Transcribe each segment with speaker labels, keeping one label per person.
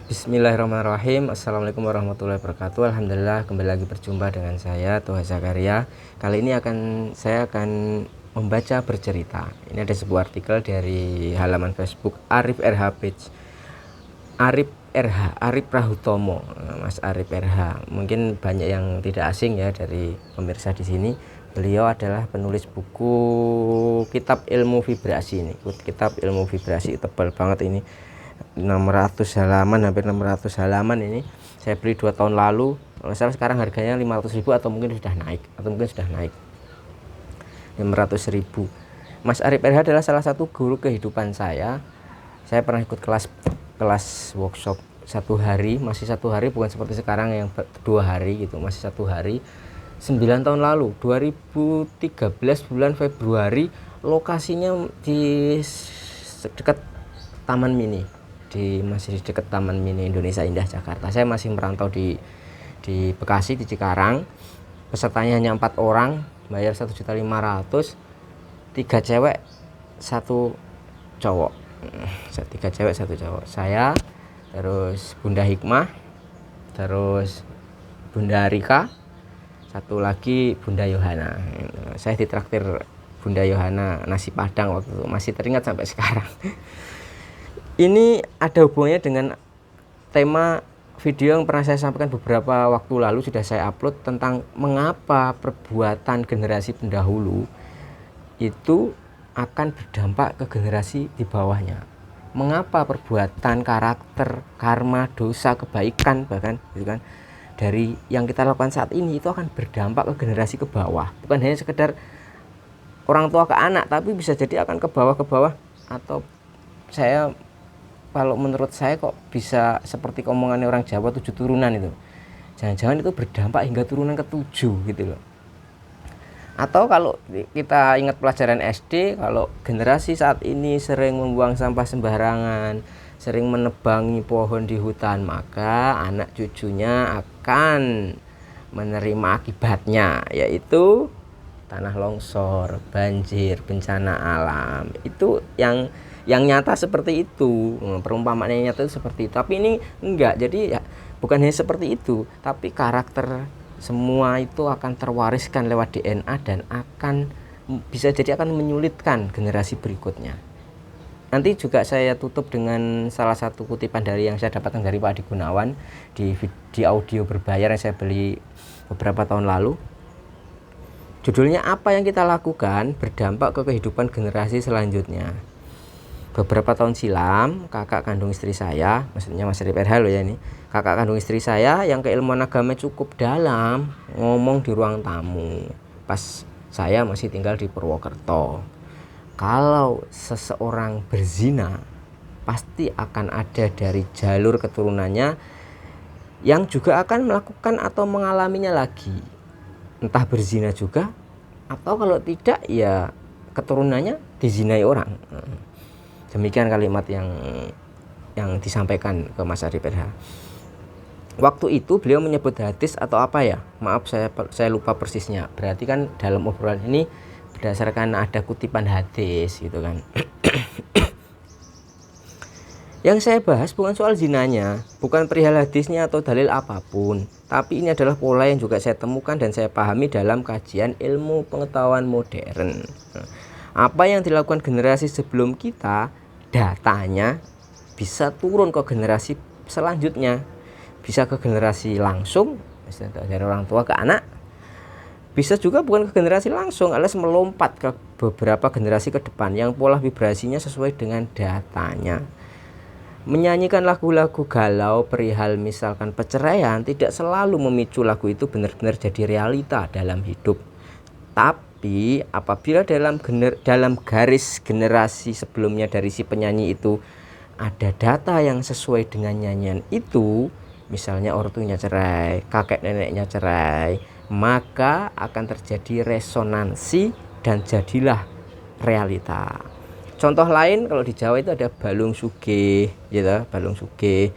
Speaker 1: Bismillahirrahmanirrahim. Assalamualaikum warahmatullahi wabarakatuh. Alhamdulillah kembali lagi berjumpa dengan saya Toha Zakaria. Kali ini saya akan membaca bercerita. Ini ada sebuah artikel dari halaman Facebook Arif RH Page. Arif Prahutomo, Mas Arif RH. Mungkin banyak yang tidak asing ya dari pemirsa di sini. Beliau adalah penulis buku Kitab Ilmu Vibrasi ini. Kitab Ilmu Vibrasi tebal banget ini. 600 halaman, hampir 600 halaman ini. Saya beli 2 tahun lalu. Kalau salah sekarang harganya 500.000 atau mungkin sudah naik 500.000. Mas Arif RH adalah salah satu guru kehidupan saya. Saya pernah ikut kelas workshop 1 hari, masih 1 hari, bukan seperti sekarang yang 2 hari gitu, masih 1 hari. 9 tahun lalu, 2013 bulan Februari, lokasinya di dekat Taman Mini, masih di dekat Taman Mini Indonesia Indah Jakarta. Saya masih merantau di Bekasi, di Cikarang. Pesertanya hanya 4 orang, bayar 1.500.000, 3 cewek 1 cowok. 3 cewek 1 cowok. Saya, terus Bunda Hikmah, terus Bunda Rika, 1 lagi Bunda Yohana. Saya ditraktir Bunda Yohana nasi Padang waktu itu, masih teringat sampai sekarang. Ini ada hubungannya dengan tema video yang pernah saya sampaikan beberapa waktu lalu, sudah saya upload, tentang mengapa perbuatan generasi pendahulu itu akan berdampak ke generasi di bawahnya. Mengapa perbuatan, karakter, karma, dosa, kebaikan bahkan gitu kan, dari yang kita lakukan saat ini itu akan berdampak ke generasi ke bawah. Bukan hanya sekedar orang tua ke anak, tapi bisa jadi akan ke bawah. Atau kalau menurut saya kok bisa seperti omongannya orang Jawa 7 turunan itu. Jangan-jangan itu berdampak hingga turunan ke-7 gitu loh. Atau kalau kita ingat pelajaran SD, kalau generasi saat ini sering membuang sampah sembarangan, sering menebangi pohon di hutan, maka anak cucunya akan menerima akibatnya, yaitu tanah longsor, banjir, bencana alam. Itu yang nyata seperti itu, perumpamaan yang nyata itu seperti itu. Tapi ini enggak, jadi ya bukan hanya seperti itu, tapi karakter semua itu akan terwariskan lewat DNA dan bisa jadi akan menyulitkan generasi berikutnya. Nanti juga saya tutup dengan salah satu kutipan dari yang saya dapatkan dari Pak Adi Gunawan di audio berbayar yang saya beli beberapa tahun lalu. Judulnya, apa yang kita lakukan berdampak ke kehidupan generasi selanjutnya. Beberapa tahun silam, kakak kandung istri saya, maksudnya Mas Arif RH loh ya ini, kakak kandung istri saya yang keilmuan agama cukup dalam, ngomong di ruang tamu pas saya masih tinggal di Purwokerto. Kalau seseorang berzina, pasti akan ada dari jalur keturunannya yang juga akan melakukan atau mengalaminya lagi. Entah berzina juga, atau kalau tidak ya keturunannya dizinai orang. Demikian kalimat yang disampaikan ke Mas Arif RH. Waktu itu beliau menyebut hadis atau apa ya? Maaf, saya lupa persisnya. Berarti kan dalam obrolan ini berdasarkan ada kutipan hadis gitu kan. Yang saya bahas bukan soal zinanya, bukan perihal hadisnya atau dalil apapun, tapi ini adalah pola yang juga saya temukan dan saya pahami dalam kajian ilmu pengetahuan modern. Apa yang dilakukan generasi sebelum kita, datanya bisa turun ke generasi selanjutnya, bisa ke generasi langsung, dari orang tua ke anak, bisa juga bukan ke generasi langsung, alias melompat ke beberapa generasi ke depan yang pola vibrasinya sesuai dengan datanya. Menyanyikan lagu-lagu galau perihal misalkan perceraian tidak selalu memicu lagu itu benar-benar jadi realita dalam hidup. Tapi apabila dalam garis generasi sebelumnya dari si penyanyi itu ada data yang sesuai dengan nyanyian itu, misalnya ortunya cerai, kakek neneknya cerai, maka akan terjadi resonansi dan jadilah realita. Contoh lain, kalau di Jawa itu ada balung sugih, gitu, balung sugih,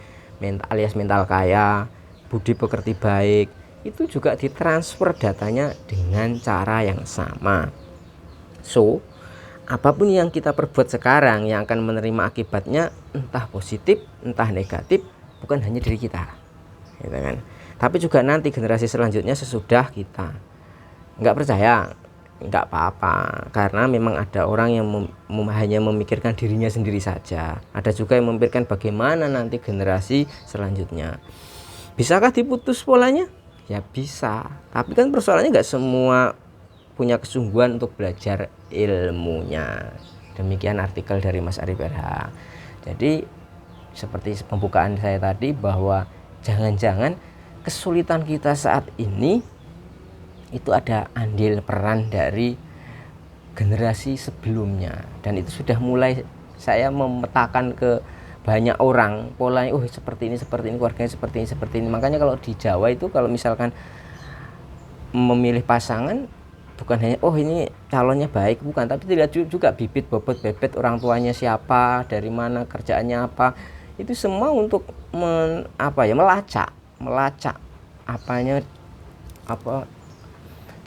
Speaker 1: alias mental kaya, budi pekerti baik. Itu juga ditransfer datanya dengan cara yang sama. So, apapun yang kita perbuat sekarang yang akan menerima akibatnya entah positif, entah negatif, bukan hanya diri kita, gitu kan, tapi juga nanti generasi selanjutnya sesudah kita. Nggak percaya, nggak apa-apa, karena memang ada orang yang hanya memikirkan dirinya sendiri saja. Ada juga yang memikirkan bagaimana nanti generasi selanjutnya. Bisakah diputus polanya? Ya bisa, tapi kan persoalannya nggak semua punya kesungguhan untuk belajar ilmunya. Demikian artikel dari Mas Arif RH. Jadi seperti pembukaan saya tadi, bahwa jangan-jangan kesulitan kita saat ini itu ada andil peran dari generasi sebelumnya, dan itu sudah mulai saya memetakan ke banyak orang polanya. Seperti ini, keluarganya seperti ini. Makanya kalau di Jawa itu kalau misalkan memilih pasangan, bukan hanya ini calonnya baik, bukan, tapi dilihat juga bibit bobot bebet orang tuanya siapa, dari mana, kerjaannya apa. Itu semua untuk melacak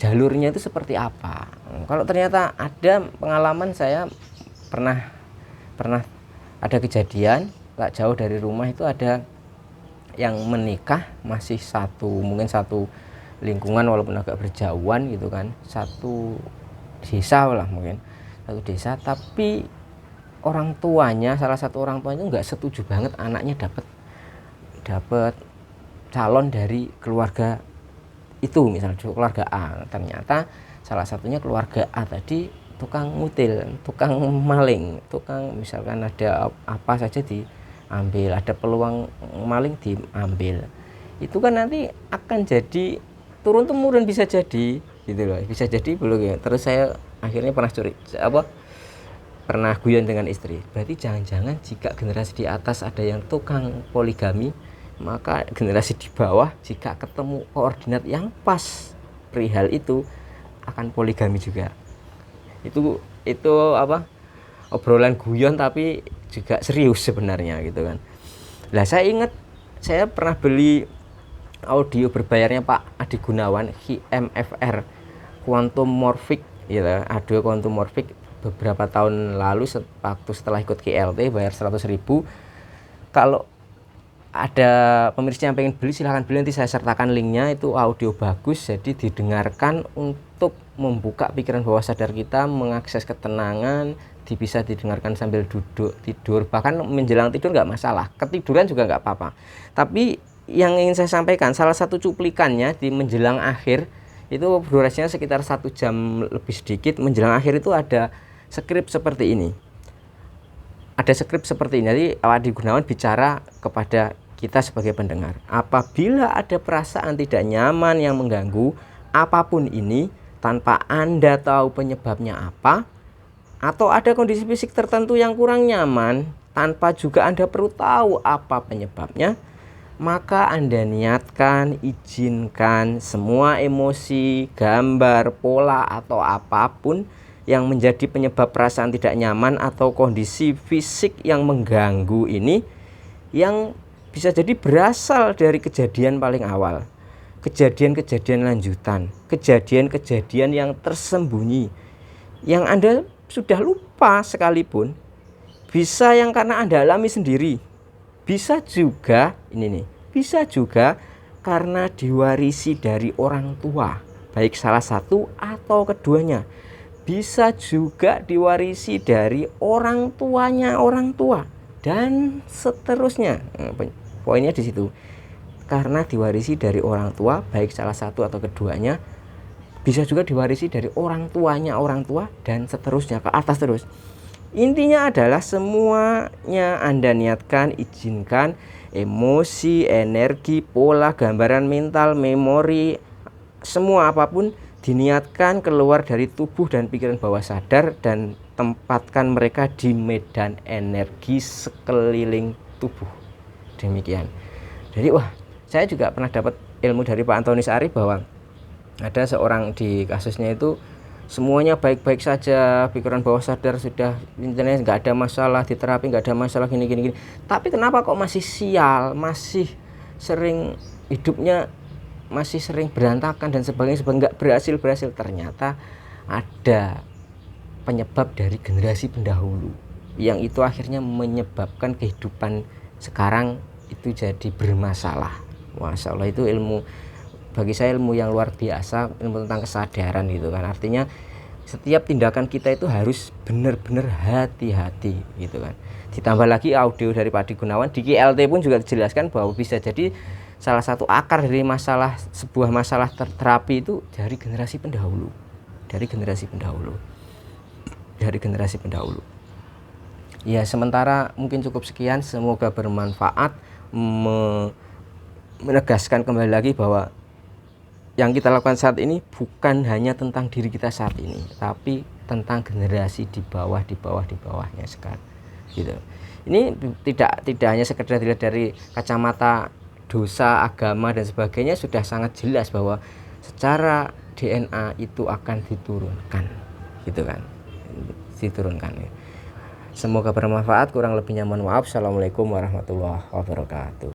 Speaker 1: jalurnya itu seperti apa. Kalau ternyata ada pengalaman, saya pernah ada kejadian tak jauh dari rumah itu ada yang menikah masih mungkin satu lingkungan walaupun agak berjauhan gitu kan, satu desa lah, mungkin satu desa, tapi orang tuanya, salah satu orang tuanya nggak setuju banget anaknya dapat calon dari keluarga itu, misalnya keluarga A. Ternyata salah satunya keluarga A tadi tukang ngutil, tukang maling, tukang misalkan ada apa saja diambil, ada peluang maling diambil. Itu kan nanti akan jadi turun temurun, bisa jadi gitu loh, bisa jadi belum ya. Terus saya akhirnya pernah guyon dengan istri, berarti jangan-jangan jika generasi di atas ada yang tukang poligami, maka generasi di bawah jika ketemu koordinat yang pas perihal itu akan poligami juga. Itu obrolan guyon tapi juga serius sebenarnya gitu kan. Lah saya ingat saya pernah beli audio berbayarnya Pak Adi Gunawan, HMFR Quantum Morphic gitu, audio Quantum Morphic beberapa tahun lalu waktu setelah ikut KLT bayar 100.000. Kalau ada pemirsa yang pengen beli, silahkan beli, nanti saya sertakan linknya. Itu audio bagus, jadi didengarkan untuk membuka pikiran bawah sadar kita, mengakses ketenangan, bisa didengarkan sambil duduk tidur, bahkan menjelang tidur nggak masalah, ketiduran juga nggak apa-apa. Tapi yang ingin saya sampaikan, salah satu cuplikannya di menjelang akhir itu durasinya sekitar 1 jam lebih sedikit. Menjelang akhir itu ada skrip seperti ini. Jadi Adi Gunawan bicara kepada kita sebagai pendengar, apabila ada perasaan tidak nyaman yang mengganggu apapun ini tanpa Anda tahu penyebabnya apa, atau ada kondisi fisik tertentu yang kurang nyaman tanpa juga Anda perlu tahu apa penyebabnya, maka Anda niatkan, izinkan semua emosi, gambar, pola atau apapun yang menjadi penyebab perasaan tidak nyaman atau kondisi fisik yang mengganggu ini, yang bisa jadi berasal dari kejadian paling awal, kejadian-kejadian lanjutan, kejadian-kejadian yang tersembunyi, yang Anda sudah lupa sekalipun, bisa yang karena Anda alami sendiri, bisa juga bisa juga karena diwarisi dari orang tua, baik salah satu atau keduanya. Bisa juga diwarisi dari orang tuanya orang tua, dan seterusnya. Poinnya di situ, karena diwarisi dari orang tua, baik salah satu atau keduanya, bisa juga diwarisi dari orang tuanya orang tua, dan seterusnya ke atas terus. Intinya adalah semuanya Anda niatkan, izinkan, emosi, energi, pola, gambaran mental, memori, semua apapun diniatkan keluar dari tubuh dan pikiran bawah sadar, dan tempatkan mereka di medan energi sekeliling tubuh. Demikian. Jadi saya juga pernah dapat ilmu dari Pak Antonius Arif bahwa ada seorang di kasusnya itu semuanya baik-baik saja, pikiran bawah sadar sudah internet nggak ada masalah, di terapi nggak ada masalah, gini. Tapi kenapa kok masih sial, masih sering hidupnya masih sering berantakan dan sebagainya, nggak berhasil. Ternyata ada penyebab dari generasi pendahulu yang itu akhirnya menyebabkan kehidupan sekarang itu jadi bermasalah. Masya Allah, itu ilmu, bagi saya ilmu yang luar biasa, ilmu tentang kesadaran gitu kan. Artinya setiap tindakan kita itu harus benar-benar hati-hati gitu kan. Ditambah lagi audio dari Pak Adi Gunawan di KLT pun juga dijelaskan bahwa bisa jadi salah satu akar dari masalah, sebuah masalah terapi itu dari generasi pendahulu, dari generasi pendahulu, dari generasi pendahulu. Ya, sementara mungkin cukup sekian, semoga bermanfaat, menegaskan kembali lagi bahwa yang kita lakukan saat ini bukan hanya tentang diri kita saat ini, tapi tentang generasi di bawahnya sekarang gitu. Ini tidak hanya sekedar dilihat dari kacamata dosa, agama dan sebagainya, sudah sangat jelas bahwa secara DNA itu akan diturunkan gitu kan, diturunkan. Semoga bermanfaat, kurang lebihnya mohon maaf. Assalamualaikum warahmatullahi wabarakatuh.